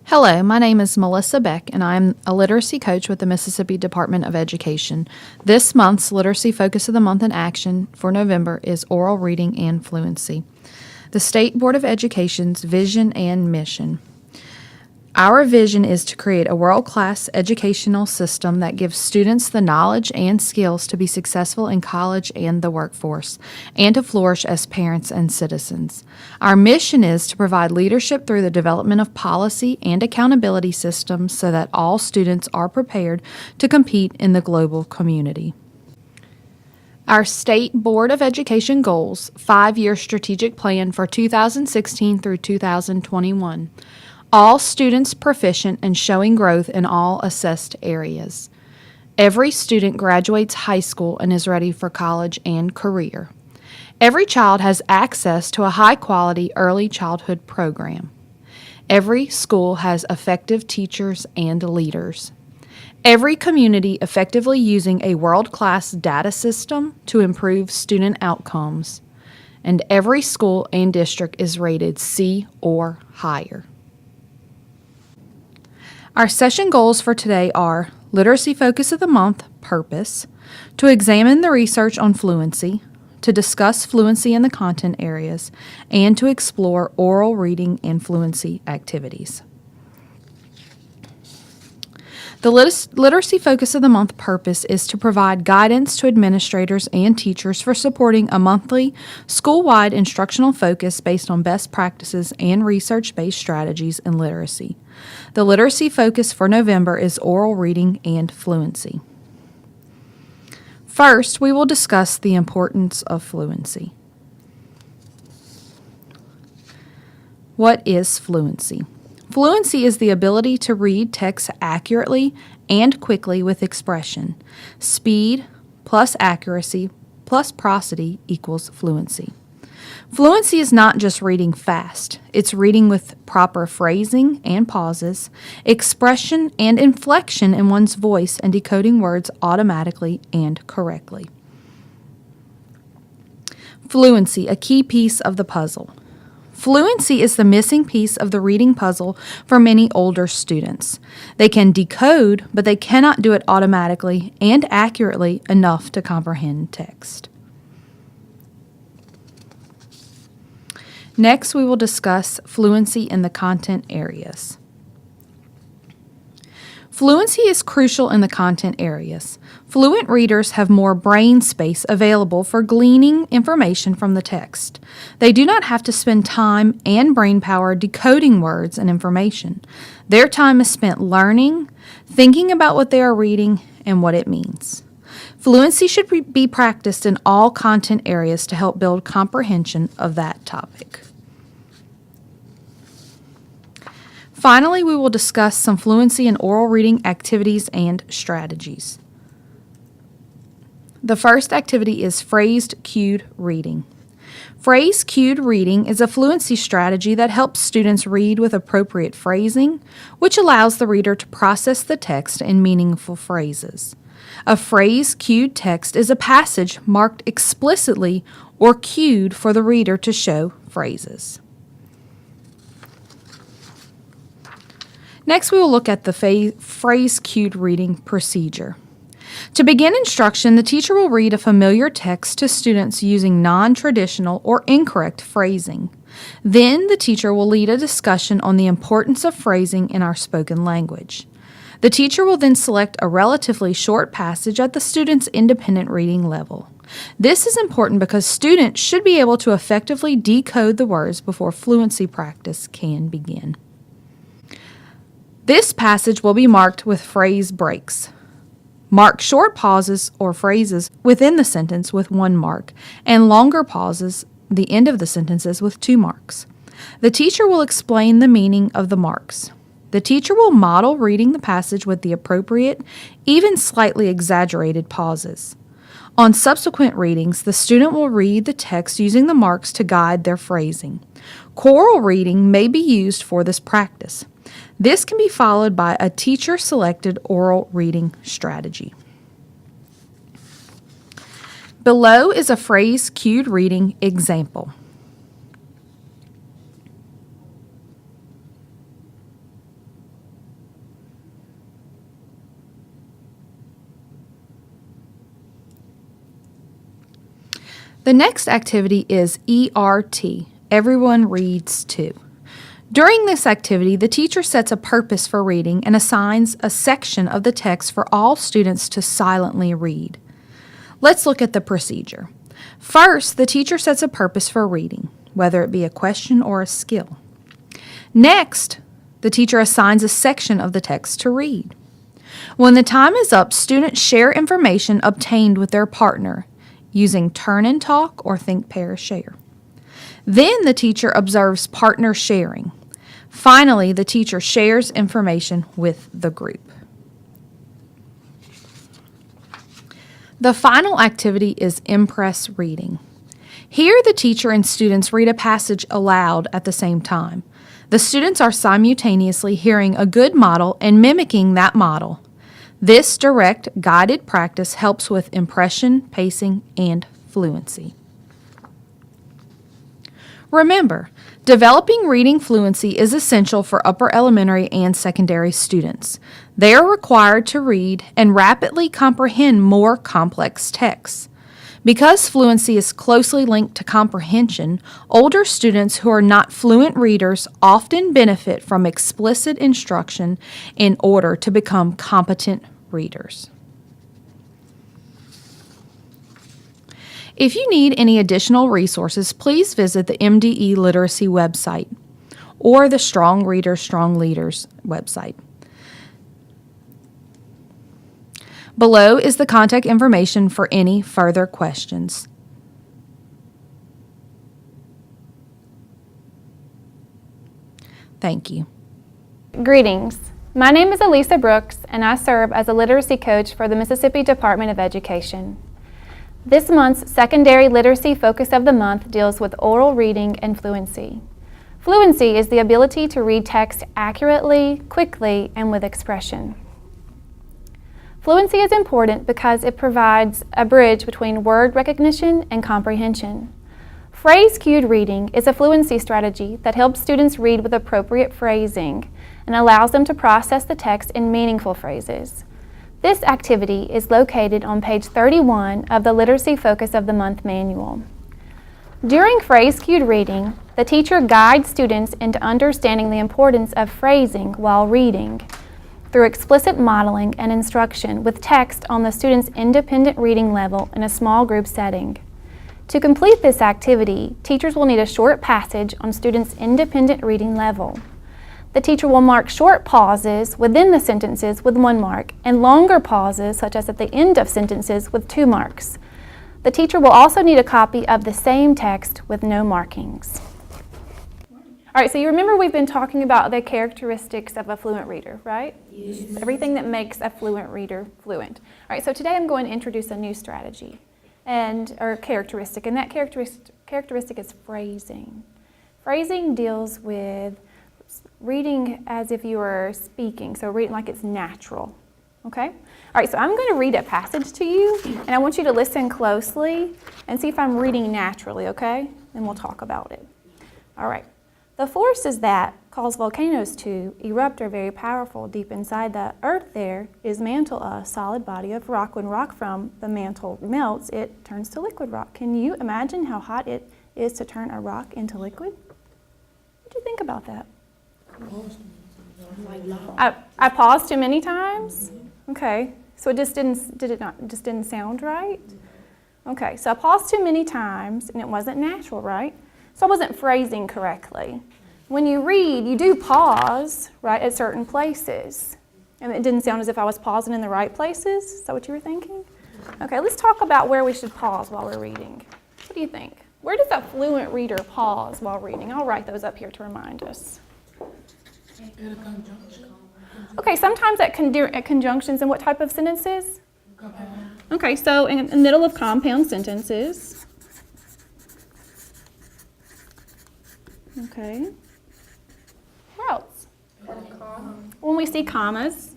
Hello, my name is Melissa Beck, and I'm a literacy coach with the Mississippi Department of Education. This month's Literacy Focus of the Month in action for November is oral reading and fluency. The State Board of Education's vision and mission. Our vision is to create a world-class educational system that gives students the knowledge and skills to be successful in college and the workforce, and to flourish as parents and citizens. Our mission is to provide leadership through the development of policy and accountability systems so that all students are prepared to compete in the global community. Our State Board of Education goals, 5-year strategic plan for 2016 through 2021. All students proficient and showing growth in all assessed areas. Every student graduates high school and is ready for college and career. Every child has access to a high-quality early childhood program. Every school has effective teachers and leaders. Every community effectively using a world-class data system to improve student outcomes. And every school and district is rated C or higher. Our session goals for today are Literacy Focus of the Month, Purpose, to examine the research on fluency, to discuss fluency in the content areas, and to explore oral reading and fluency activities. The Literacy Focus of the Month purpose is to provide guidance to administrators and teachers for supporting a monthly, school-wide instructional focus based on best practices and research-based strategies in literacy. The Literacy Focus for November is oral reading and fluency. First, we will discuss the importance of fluency. What is fluency? Fluency is the ability to read text accurately and quickly with expression. Speed plus accuracy plus prosody equals fluency. Fluency is not just reading fast. It's reading with proper phrasing and pauses, expression and inflection in one's voice, and decoding words automatically and correctly. Fluency, a key piece of the puzzle. Fluency is the missing piece of the reading puzzle for many older students. They can decode, but they cannot do it automatically and accurately enough to comprehend text. Next, we will discuss fluency in the content areas. Fluency is crucial in the content areas. Fluent readers have more brain space available for gleaning information from the text. They do not have to spend time and brain power decoding words and information. Their time is spent learning, thinking about what they are reading, and what it means. Fluency should be practiced in all content areas to help build comprehension of that topic. Finally, we will discuss some fluency and oral reading activities and strategies. The first activity is phrased cued reading. Phrase cued reading is a fluency strategy that helps students read with appropriate phrasing, which allows the reader to process the text in meaningful phrases. A phrase cued text is a passage marked explicitly or cued for the reader to show phrases. Next, we will look at the phrase cued reading procedure. To begin instruction, the teacher will read a familiar text to students using non-traditional or incorrect phrasing. Then, the teacher will lead a discussion on the importance of phrasing in our spoken language. The teacher will then select a relatively short passage at the student's independent reading level. This is important because students should be able to effectively decode the words before fluency practice can begin. This passage will be marked with phrase breaks. Mark short pauses or phrases within the sentence with 1 mark, and longer pauses, the end of the sentences, with 2 marks. The teacher will explain the meaning of the marks. The teacher will model reading the passage with the appropriate, even slightly exaggerated pauses. On subsequent readings, the student will read the text using the marks to guide their phrasing. Choral reading may be used for this practice. This can be followed by a teacher-selected oral reading strategy. Below is a phrase cued reading example. The next activity is ERT, Everyone Reads Too. During this activity, the teacher sets a purpose for reading and assigns a section of the text for all students to silently read. Let's look at the procedure. First, the teacher sets a purpose for reading, whether it be a question or a skill. Next, the teacher assigns a section of the text to read. When the time is up, students share information obtained with their partner using turn and talk or think, pair, share. Then the teacher observes partner sharing. Finally, the teacher shares information with the group. The final activity is impress reading. Here, the teacher and students read a passage aloud at the same time. The students are simultaneously hearing a good model and mimicking that model. This direct, guided practice helps with impression, pacing, and fluency. Remember, developing reading fluency is essential for upper elementary and secondary students. They are required to read and rapidly comprehend more complex texts. Because fluency is closely linked to comprehension, older students who are not fluent readers often benefit from explicit instruction in order to become competent readers. If you need any additional resources, please visit the MDE Literacy website or the Strong Readers, Strong Leaders website. Below is the contact information for any further questions. Thank you. Greetings. My name is Elisa Brooks, and I serve as a literacy coach for the Mississippi Department of Education. This month's secondary literacy focus of the month deals with oral reading and fluency. Fluency is the ability to read text accurately, quickly, and with expression. Fluency is important because it provides a bridge between word recognition and comprehension. Phrase-cued reading is a fluency strategy that helps students read with appropriate phrasing and allows them to process the text in meaningful phrases. This activity is located on page 31 of the Literacy Focus of the Month manual. During phrase-cued reading, the teacher guides students into understanding the importance of phrasing while reading through explicit modeling and instruction with text on the student's independent reading level in a small group setting. To complete this activity, teachers will need a short passage on students' independent reading level. The teacher will mark short pauses within the sentences with 1 mark and longer pauses, such as at the end of sentences, with 2 marks. The teacher will also need a copy of the same text with no markings. All right, so you remember we've been talking about the characteristics of a fluent reader, right? Yes. Everything that makes a fluent reader fluent. All right, so today I'm going to introduce a new strategy or characteristic, and that characteristic is phrasing. Phrasing deals with reading as if you were speaking, so reading like it's natural, okay? All right, so I'm going to read a passage to you, and I want you to listen closely and see if I'm reading naturally, okay? And we'll talk about it. All right. The forces that cause volcanoes to erupt are very powerful. Deep inside the earth there is mantle, a solid body of rock. When rock from the mantle melts, it turns to liquid rock. Can you imagine how hot it is to turn a rock into liquid? What do you think about that? I paused too many times? Okay, so it just didn't sound right? Okay, so I paused too many times and it wasn't natural, right? So I wasn't phrasing correctly. When you read, you do pause, right, at certain places. And it didn't sound as if I was pausing in the right places. Is that what you were thinking? Okay, let's talk about where we should pause while we're reading. What do you think? Where does a fluent reader pause while reading? I'll write those up here to remind us. Okay, sometimes at conjunctions. And what type of sentences? Okay, so in the middle of compound sentences. Okay. Where else? When we see commas.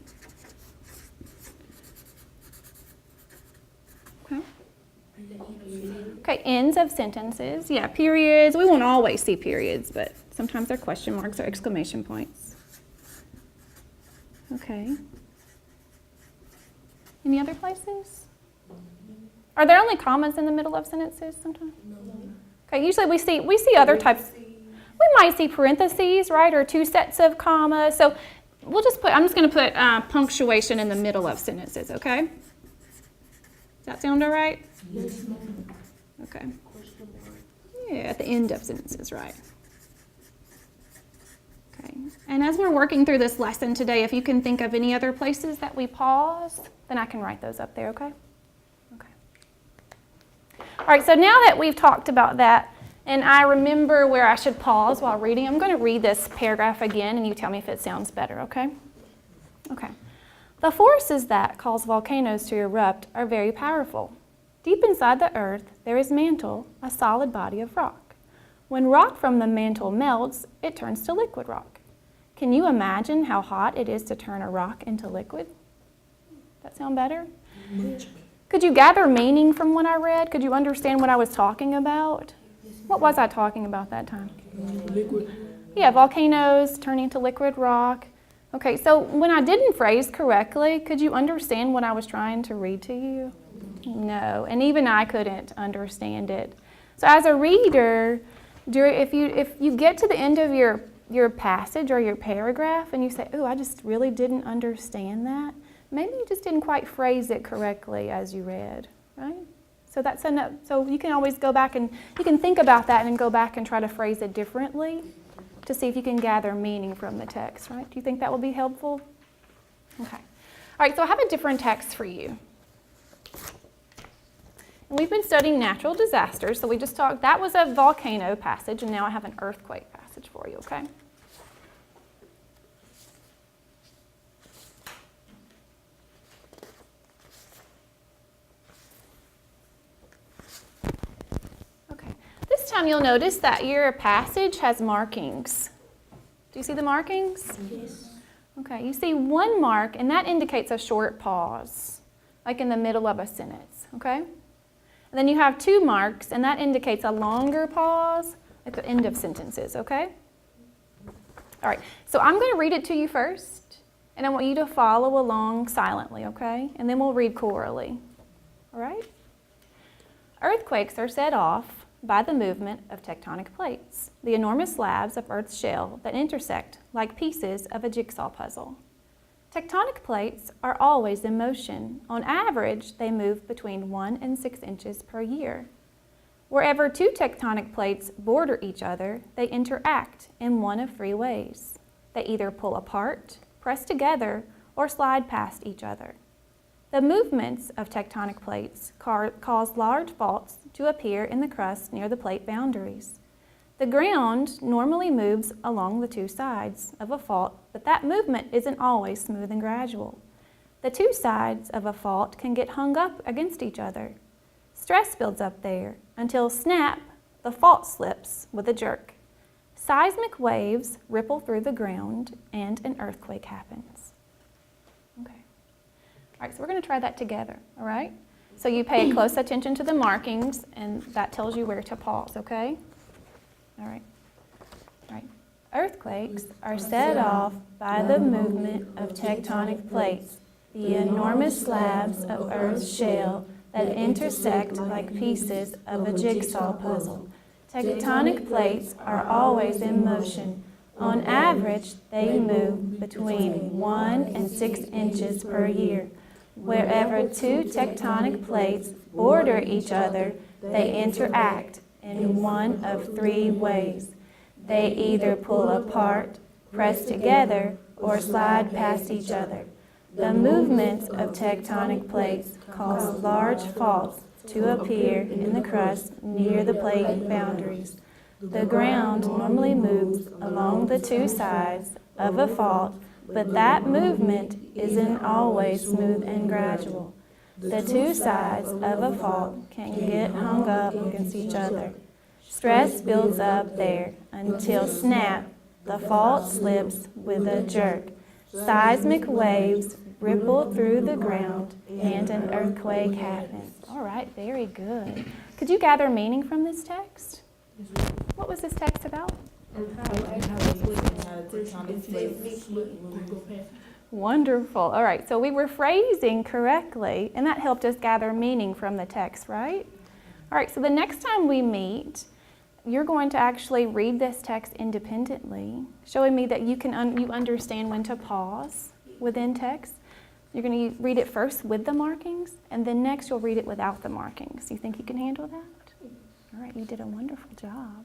Okay. Okay, ends of sentences. Yeah, periods. We won't always see periods, but sometimes they're question marks or exclamation points. Okay. Any other places? Are there only commas in the middle of sentences sometimes? No. Okay, usually we see other types. We might see parentheses, right, or two sets of commas. So I'm just going to put punctuation in the middle of sentences, okay? Does that sound all right? Yes, ma'am. Okay. Yeah, at the end of sentences, right. Okay. And as we're working through this lesson today, if you can think of any other places that we paused, then I can write those up there, okay? Okay. All right, so now that we've talked about that, and I remember where I should pause while reading, I'm going to read this paragraph again, and you tell me if it sounds better, okay? Okay. The forces that cause volcanoes to erupt are very powerful. Deep inside the earth, there is mantle, a solid body of rock. When rock from the mantle melts, it turns to liquid rock. Can you imagine how hot it is to turn a rock into liquid? That sound better? Could you gather meaning from what I read? Could you understand what I was talking about? What was I talking about that time? Liquid. Yeah, volcanoes turning to liquid rock. Okay, so when I didn't phrase correctly, could you understand what I was trying to read to you? No, and even I couldn't understand it. So as a reader, if you get to the end of your passage or your paragraph and you say, oh, I just really didn't understand that, maybe you just didn't quite phrase it correctly as you read, right? So so you can always go back and you can think about that and go back and try to phrase it differently to see if you can gather meaning from the text, right? Do you think that will be helpful? Okay. All right, so I have a different text for you. And we've been studying natural disasters, so we just talked, that was a volcano passage, and now I have an earthquake passage for you, okay? This time you'll notice that your passage has markings. Do you see the markings? Yes. Okay, you see one mark, and that indicates a short pause, like in the middle of a sentence, okay? And then you have two marks, and that indicates a longer pause at the end of sentences, okay? All right, so I'm going to read it to you first, and I want you to follow along silently, okay? And then we'll read chorally, all right? Earthquakes are set off by the movement of tectonic plates, the enormous slabs of Earth's shell that intersect like pieces of a jigsaw puzzle. Tectonic plates are always in motion. On average, they move between 1 and 6 inches per year. Wherever two tectonic plates border each other, they interact in one of three ways. They either pull apart, press together, or slide past each other. The movements of tectonic plates cause large faults to appear in the crust near the plate boundaries. The ground normally moves along the two sides of a fault, but that movement isn't always smooth and gradual. The two sides of a fault can get hung up against each other. Stress builds up there until snap, the fault slips with a jerk. Seismic waves ripple through the ground and an earthquake happens. Okay. All right, so we're going to try that together, all right? So you pay close attention to the markings, and that tells you where to pause, okay? All right. All right. Earthquakes are set off by the movement of tectonic plates, the enormous slabs of Earth's shell that intersect like pieces of a jigsaw puzzle. Tectonic plates are always in motion. On average, they move between 1 and 6 inches per year. Wherever two tectonic plates border each other, they interact in one of three ways. They either pull apart, press together, or slide past each other. The movements of tectonic plates cause large faults to appear in the crust near the plate boundaries. The ground normally moves along the two sides of a fault, but that movement isn't always smooth and gradual. The two sides of a fault can get hung up against each other. Stress builds up there until snap, the fault slips with a jerk. Seismic waves ripple through the ground and an earthquake happens. All right, very good. Could you gather meaning from this text? What was this text about? Wonderful. All right, so we were phrasing correctly, and that helped us gather meaning from the text, right? All right, so the next time we meet, you're going to actually read this text independently, showing me that you understand when to pause within text. You're going to read it first with the markings, and then next you'll read it without the markings. Do you think you can handle that? All right, you did a wonderful job.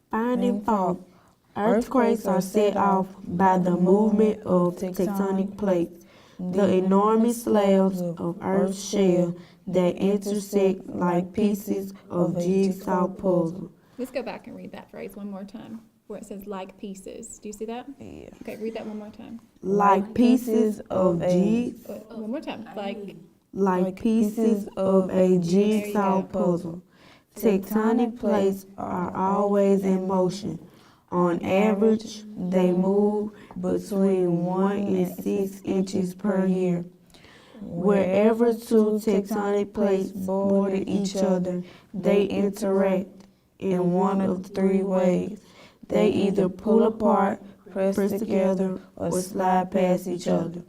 Finding fault. Earthquakes are set off by the movement of tectonic plates, the enormous slabs of Earth's shell that intersect like pieces of jigsaw puzzle. Let's go back and read that phrase one more time, where it says like pieces. Do you see that? Yeah. Okay, read that one more time. Like pieces of One more time. like pieces of a jigsaw puzzle. Tectonic plates are always in motion. On average, they move between 1 and 6 inches per year. Wherever two tectonic plates border each other, they interact in one of three ways. They either pull apart, press together, or slide past each other.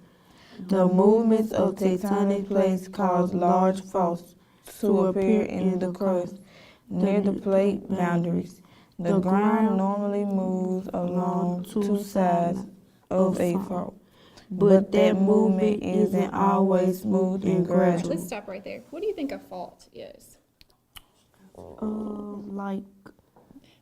The movements of tectonic plates cause large faults to appear in the crust near the plate boundaries. The ground normally moves along two sides of a fault, but that movement isn't always smooth and gradual. Let's stop right there. What do you think a fault is? Like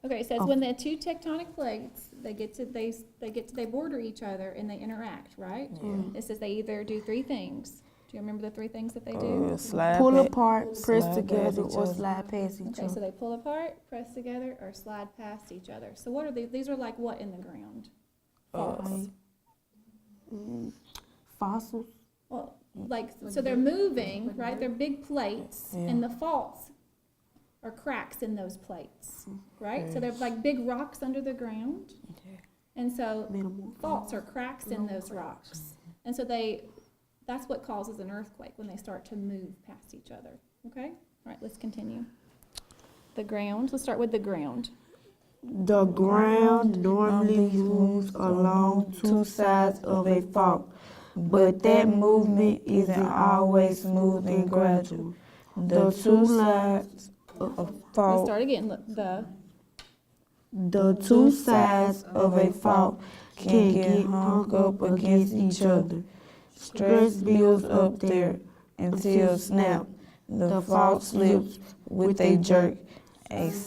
Okay, it says when the two tectonic plates they border each other and they interact, right? It says they either do three things. Do you remember the three things that they do? pull apart, press together, or slide past each Okay, so other. they pull apart, press together, or slide past each other. So what are these? These are like what in the ground? Faults. Fossils. Well, so they're moving, right? They're big plates, and the faults are cracks in those plates, right? So they're like big rocks under the ground, and so faults are cracks in those rocks, and so that's what causes an earthquake when they start to move past each other. Okay? All right, let's continue. The ground. Let's start with the ground. The ground normally moves along two sides of a fault, but that movement isn't always smooth and gradual. The two sides of a Let's fault, start again. Look, the two sides of a fault can get hung up against each other. Stress builds up there until snap. The fault slips with a jerk. let's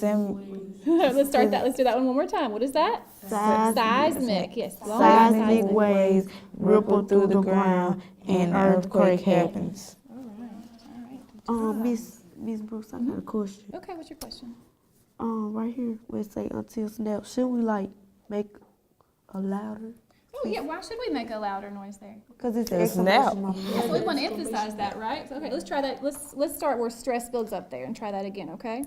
start that. Let's do that one more time. What is that? Seismic. Yes. Seismic waves ripple through the ground and earthquake happens. All right. Miss Brooks, I got a question. Okay, what's your question? Right here where it say until snap, should we like make a louder? Oh yeah, why should we make a louder noise there? Because it's an snap. Yes, we want to emphasize that, right? So, okay, let's try that. Let's start where stress builds up there and try that again, okay?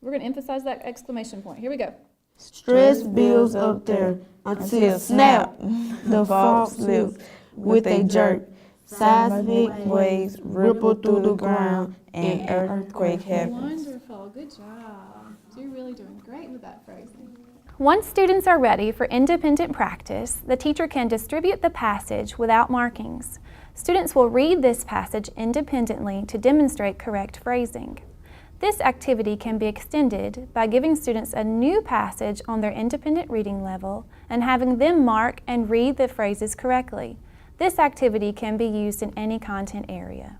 We're going to emphasize that exclamation point. Here we go. Stress builds up there until snap. The fault slips with a jerk. Seismic waves ripple through the ground and earthquake happens. Wonderful. Good job. You're really doing great with that phrasing. Once students are ready for independent practice, the teacher can distribute the passage without markings. Students will read this passage independently to demonstrate correct phrasing. This activity can be extended by giving students a new passage on their independent reading level and having them mark and read the phrases correctly. This activity can be used in any content area.